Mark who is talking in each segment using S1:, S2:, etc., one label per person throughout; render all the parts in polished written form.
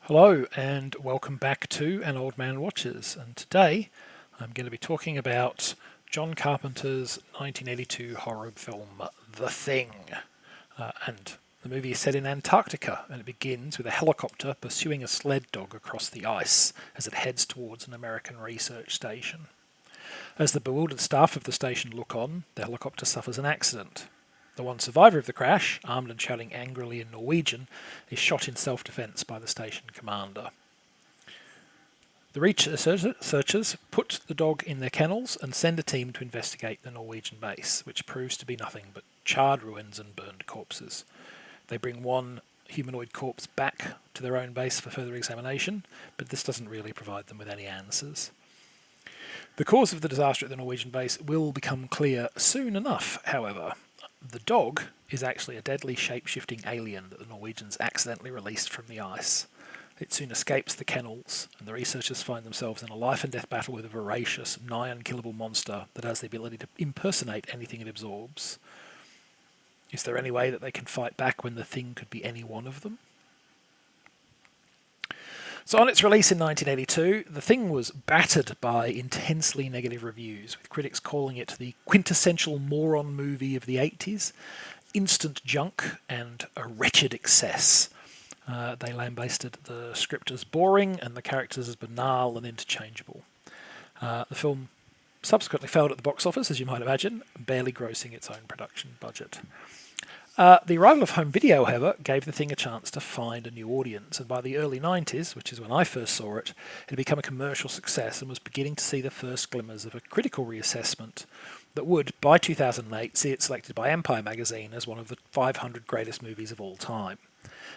S1: Hello and welcome back to An Old Man Watches, and today I'm going to be talking about John Carpenter's 1982 horror film The Thing. And the movie is set in Antarctica, and it begins with a helicopter pursuing a sled dog across the ice as it heads towards an American research station. As the bewildered staff of the station look on, the helicopter suffers an accident. The one survivor of the crash, armed and shouting angrily in Norwegian, is shot in self-defense by the station commander. The researchers put the dog in their kennels and send a team to investigate the Norwegian base, which proves to be nothing but charred ruins and burned corpses. They bring one humanoid corpse back to their own base for further examination, but this doesn't really provide them with any answers. The cause of the disaster at the Norwegian base will become clear soon enough, however. The dog is actually a deadly shape-shifting alien that the Norwegians accidentally released from the ice. It soon escapes the kennels, and the researchers find themselves in a life-and-death battle with a voracious, nigh-unkillable monster that has the ability to impersonate anything it absorbs. Is there any way that they can fight back when the thing could be any one of them? So on its release in 1982, The Thing was battered by intensely negative reviews, with critics calling it the quintessential moron movie of the 80s, instant junk, and a wretched excess. They lambasted the script as boring and the characters as banal and interchangeable. The film subsequently failed at the box office, as you might imagine, barely grossing its own production budget. The arrival of home video, however, gave The Thing a chance to find a new audience, and by the early 90s, which is when I first saw it, it had become a commercial success and was beginning to see the first glimmers of a critical reassessment that would, by 2008, see it selected by Empire magazine as one of the 500 greatest movies of all time.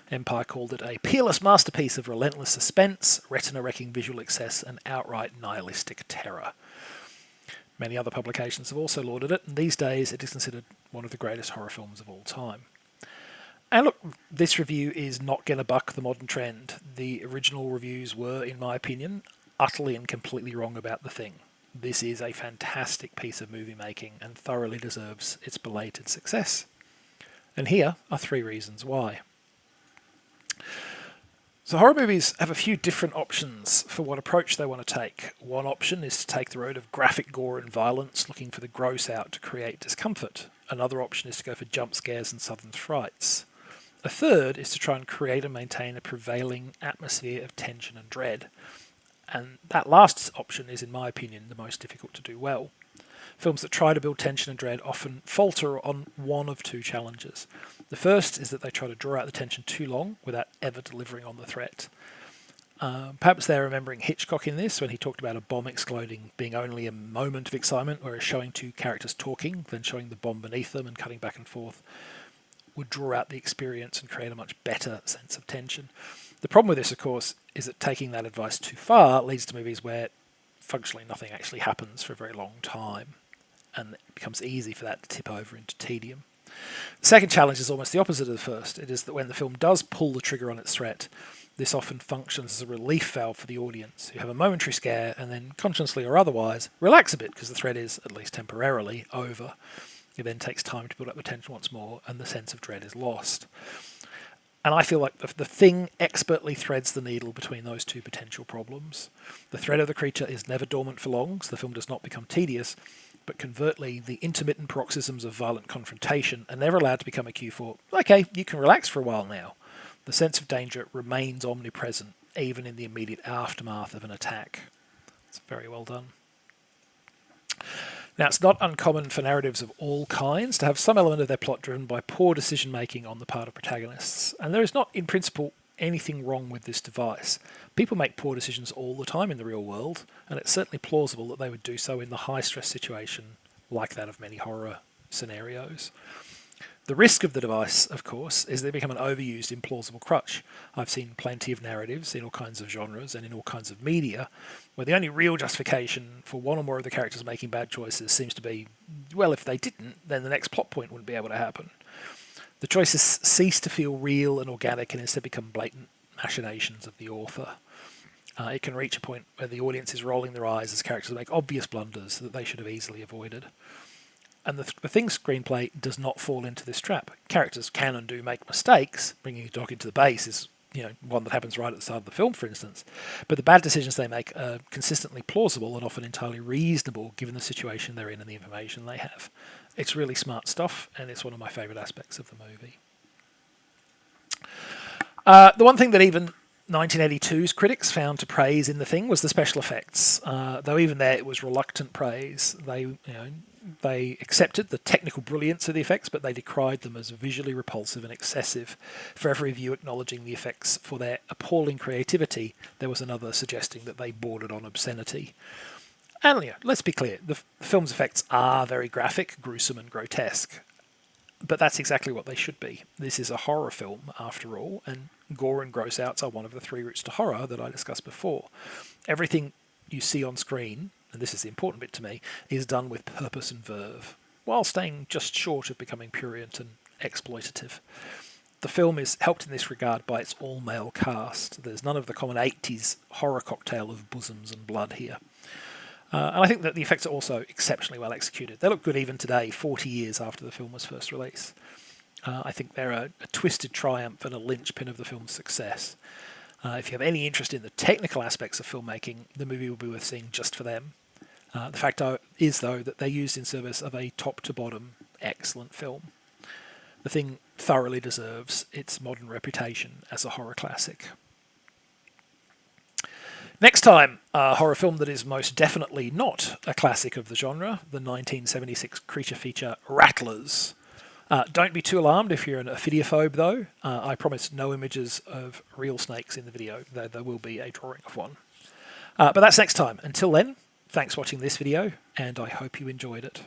S1: Empire called it a peerless masterpiece of relentless suspense, retina-wrecking visual excess, and outright nihilistic terror. Many other publications have also lauded it, and these days it is considered one of the greatest horror films of all time. And look, this review is not going to buck the modern trend. The original reviews were, in my opinion, utterly and completely wrong about The Thing. This is a fantastic piece of movie making and thoroughly deserves its belated success. And here are 3 reasons why. So horror movies have a few different options for what approach they want to take. One option is to take the road of graphic gore and violence, looking for the gross out to create discomfort. Another option is to go for jump scares and sudden frights. A third is to try and create and maintain a prevailing atmosphere of tension and dread. And that last option is, in my opinion, the most difficult to do well. Films that try to build tension and dread often falter on one of 2 challenges. The first is that they try to draw out the tension too long without ever delivering on the threat. Perhaps they're remembering Hitchcock in this when he talked about a bomb exploding being only a moment of excitement, whereas showing 2 characters talking, then showing the bomb beneath them and cutting back and forth would draw out the experience and create a much better sense of tension. The problem with this, of course, is that taking that advice too far leads to movies where functionally nothing actually happens for a very long time, and it becomes easy for that to tip over into tedium. The second challenge is almost the opposite of the first. It is that when the film does pull the trigger on its threat, this often functions as a relief valve for the audience, who have a momentary scare and then, consciously or otherwise, relax a bit because the threat is, at least temporarily, over. It then takes time to build up the tension once more, and the sense of dread is lost. And I feel like the Thing expertly threads the needle between those 2 potential problems. The threat of the creature is never dormant for long, so the film does not become tedious, but covertly, the intermittent paroxysms of violent confrontation are never allowed to become a cue for, okay, you can relax for a while now. The sense of danger remains omnipresent, even in the immediate aftermath of an attack. It's very well done. Now, it's not uncommon for narratives of all kinds to have some element of their plot driven by poor decision-making on the part of protagonists, and there is not, in principle, anything wrong with this device. People make poor decisions all the time in the real world, and it's certainly plausible that they would do so in the high-stress situation like that of many horror scenarios. The risk of the device, of course, is they become an overused, implausible crutch. I've seen plenty of narratives in all kinds of genres and in all kinds of media where the only real justification for one or more of the characters making bad choices seems to be, well, if they didn't, then the next plot point wouldn't be able to happen. The choices cease to feel real and organic and instead become blatant machinations of the author. It can reach a point where the audience is rolling their eyes as characters make obvious blunders that they should have easily avoided. And the Thing's screenplay does not fall into this trap. Characters can and do make mistakes. Bringing a dog into the base is one that happens right at the start of the film, for instance. But the bad decisions they make are consistently plausible and often entirely reasonable given the situation they're in and the information they have. It's really smart stuff, and it's one of my favourite aspects of the movie. The one thing that even 1982's critics found to praise in The Thing was the special effects. Though even there it was reluctant praise. They accepted the technical brilliance of the effects, but they decried them as visually repulsive and excessive. For every view acknowledging the effects for their appalling creativity, there was another suggesting that they bordered on obscenity. And let's be clear, the film's effects are very graphic, gruesome and grotesque. But that's exactly what they should be. This is a horror film, after all, and gore and gross outs are one of the three routes to horror that I discussed before. Everything you see on screen, and this is the important bit to me, is done with purpose and verve, while staying just short of becoming prurient and exploitative. The film is helped in this regard by its all-male cast. There's none of the common 80s horror cocktail of bosoms and blood here. And I think that the effects are also exceptionally well executed. They look good even today, 40 years after the film was first released. I think they're a twisted triumph and a linchpin of the film's success. If you have any interest in the technical aspects of filmmaking, the movie will be worth seeing just for them. The fact is, though, that they're used in service of a top-to-bottom excellent film. The Thing thoroughly deserves its modern reputation as a horror classic. Next time, a horror film that is most definitely not a classic of the genre, the 1976 creature feature Rattlers. Don't be too alarmed if you're an ophidiophobe, though. I promise no images of real snakes in the video, though there will be a drawing of one. But that's next time. Until then, thanks for watching this video, and I hope you enjoyed it.